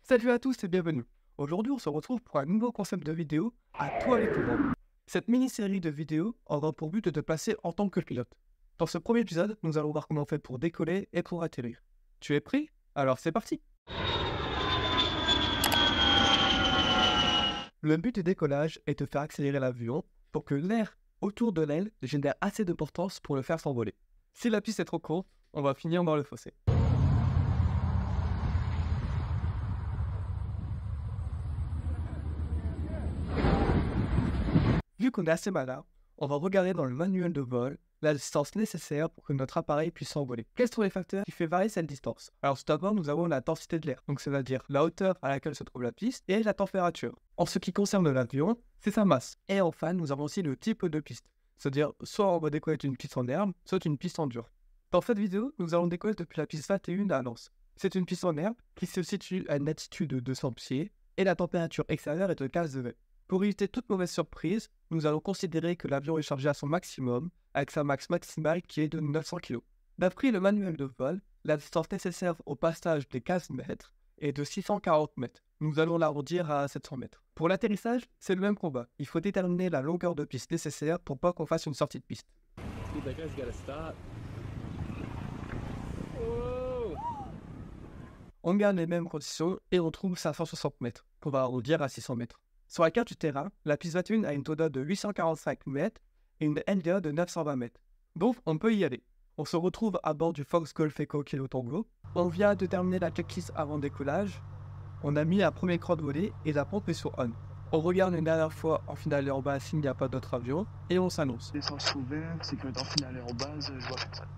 Salut à tous et bienvenue. Aujourd'hui, on se retrouve pour un nouveau concept de vidéo à toi les commandes. Cette mini-série de vidéos aura pour but de te placer en tant que pilote. Dans ce premier épisode, nous allons voir comment on fait pour décoller et pour atterrir. Tu es prêt? Alors c'est parti! Le but du décollage est de faire accélérer l'avion pour que l'air autour de l'aile génère assez de portance pour le faire s'envoler. Si la piste est trop courte, on va finir dans le fossé. Vu qu'on est assez malin, on va regarder dans le manuel de vol la distance nécessaire pour que notre appareil puisse s'envoler. Quels sont les facteurs qui font varier cette distance? Alors tout d'abord, nous avons la densité de l'air, donc c'est-à-dire la hauteur à laquelle se trouve la piste et la température. En ce qui concerne l'avion, c'est sa masse. Et enfin, nous avons aussi le type de piste, c'est-à-dire soit on va décoller une piste en herbe, soit une piste en dur. Dans cette vidéo, nous allons décoller depuis la piste 21 à Lens. C'est une piste en herbe qui se situe à une altitude de 200 pieds et la température extérieure est de 15 degrés. Pour éviter toute mauvaise surprise, nous allons considérer que l'avion est chargé à son maximum, avec sa masse maximale qui est de 900 kg. D'après le manuel de vol, la distance nécessaire au passage des 15 mètres est de 640 mètres. Nous allons l'arrondir à 700 mètres. Pour l'atterrissage, c'est le même combat. Il faut déterminer la longueur de piste nécessaire pour pas qu'on fasse une sortie de piste. On garde les mêmes conditions et on trouve 560 mètres, qu'on va arrondir à 600 mètres. Sur la carte du terrain, la piste 21 a une TODA de 845 mètres et une LDA de 920 mètres. Donc, on peut y aller. On se retrouve à bord du Fox Golf Echo Kilo Tango. On vient de terminer la checklist avant décollage. On a mis un premier écran de volée et la pompe est sur on. On regarde une dernière fois en finale et en bas s'il n'y a pas d'autre avion et on s'annonce. Essence ouverte, sécurité en finale et en base, je vois personne.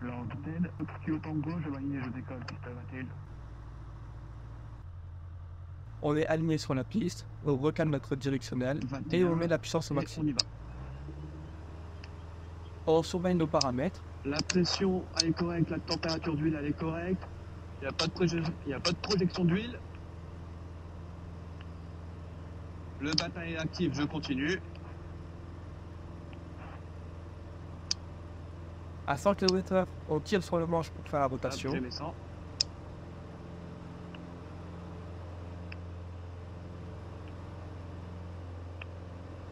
L'antenne, Kilo Tango, je m'aligne et je décolle, piste 21. On est aligné sur la piste, on recalme notre directionnel et on met la puissance au maximum. On y va. On surveille nos paramètres. La pression elle est correcte, la température d'huile elle est correcte. Il n'y a pas de projection d'huile. Le bataille est actif, je continue. À 100 km/h, on tire sur le manche pour faire la rotation. J'ai mes 100.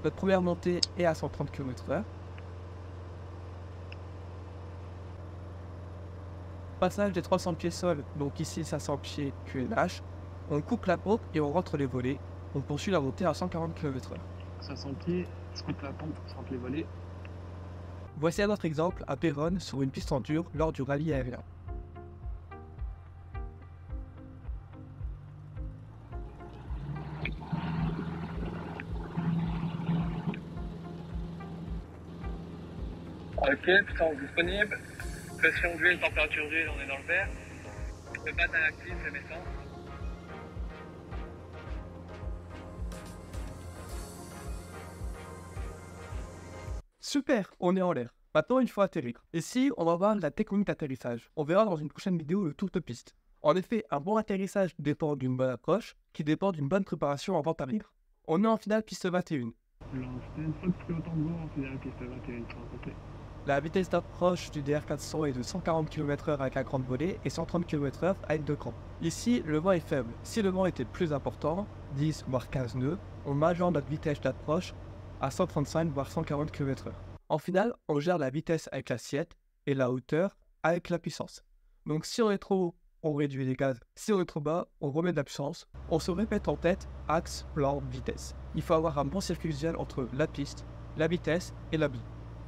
Notre première montée est à 130 km/h. Passage des 300 pieds sol, donc ici 500 pieds QNH. On coupe la pompe et on rentre les volets. On poursuit la montée à 140 km/h. 500 pieds, je coupe la pompe, je rentre les volets. Voici un autre exemple à Péronne sur une piste en dur lors du rallye aérien. Ok, puissance disponible. Pression d'huile, température d'huile, on est dans le vert. Le bataille actif, j'ai mes 100. Super, on est en l'air. Maintenant, il faut atterrir. Ici, on va voir la technique d'atterrissage. On verra dans une prochaine vidéo le tour de piste. En effet, un bon atterrissage dépend d'une bonne approche, qui dépend d'une bonne préparation avant d'atterrir. On est en finale piste 21. L'antenne, Fox Kilo Tango, en finale piste 21, très complet. La vitesse d'approche du DR400 est de 140 km/h avec un cran de volée et 130 km/h avec deux crans. Ici, le vent est faible. Si le vent était plus important, 10 voire 15 nœuds, on majeure notre vitesse d'approche à 135 voire 140 km/h. En finale, on gère la vitesse avec l'assiette et la hauteur avec la puissance. Donc si on est trop haut, on réduit les gaz. Si on est trop bas, on remet de la puissance. On se répète en tête axe, plan, vitesse. Il faut avoir un bon circuit visuel entre la piste, la vitesse et la bille.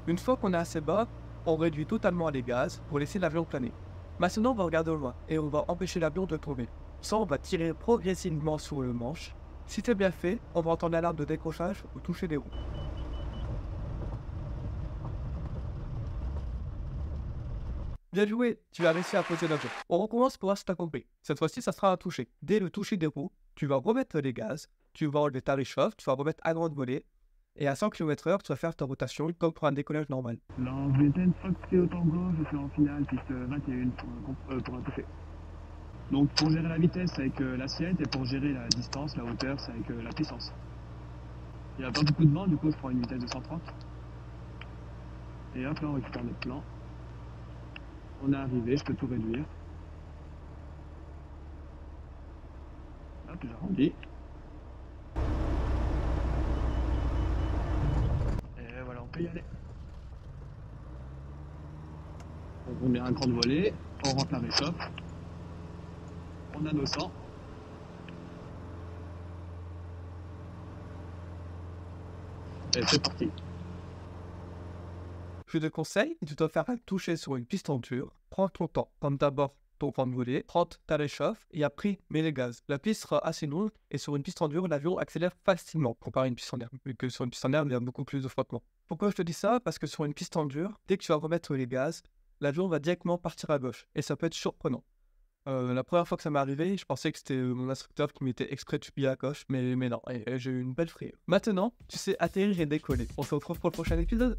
Une fois qu'on est assez bas, on réduit totalement les gaz pour laisser l'avion planer. Maintenant, on va regarder au loin et on va empêcher l'avion de tomber. Ça, on va tirer progressivement sur le manche. Si c'est bien fait, on va entendre l'alarme de décrochage ou toucher des roues. Bien joué, tu as réussi à poser l'avion. On recommence pour voir si tu as compris. Cette fois-ci, ça sera un toucher. Dès le toucher des roues, tu vas remettre les gaz, tu vas enlever ta réchauffe, tu vas remettre un grand volet. Et à 100 km/h, tu vas faire ta rotation comme pour un décollage normal. L'antenne, Fox Kilo Tango, je suis en finale piste 21 pour un toucher. Donc pour gérer la vitesse, c'est avec l'assiette, et pour gérer la distance, la hauteur, c'est avec la puissance. Il n'y a pas beaucoup de vent, du coup je prends une vitesse de 130. Et hop là on récupère notre plan. On est arrivé, je peux tout réduire. Hop, j'arrondis. Et voilà, on peut y aller. On met un grand volet, on rentre la réchauffe, on a nos 100. Et c'est parti. Je te conseille, tu dois faire un toucher sur une piston dure. Prends ton temps. Comme d'abord ton grand volet, prends ta réchauffe et après mets les gaz. La piste sera assez longue et sur une piste en dur, l'avion accélère facilement comparé à une piste en herbe. Vu que sur une piste en herbe, il y a beaucoup plus de frottement. Pourquoi je te dis ça? Parce que sur une piste en dur, dès que tu vas remettre les gaz, l'avion va directement partir à gauche et ça peut être surprenant. La première fois que ça m'est arrivé, je pensais que c'était mon instructeur qui m'était exprès de supplier à gauche, mais non, et j'ai eu une belle frayeur. Maintenant, tu sais atterrir et décoller. On se retrouve pour le prochain épisode.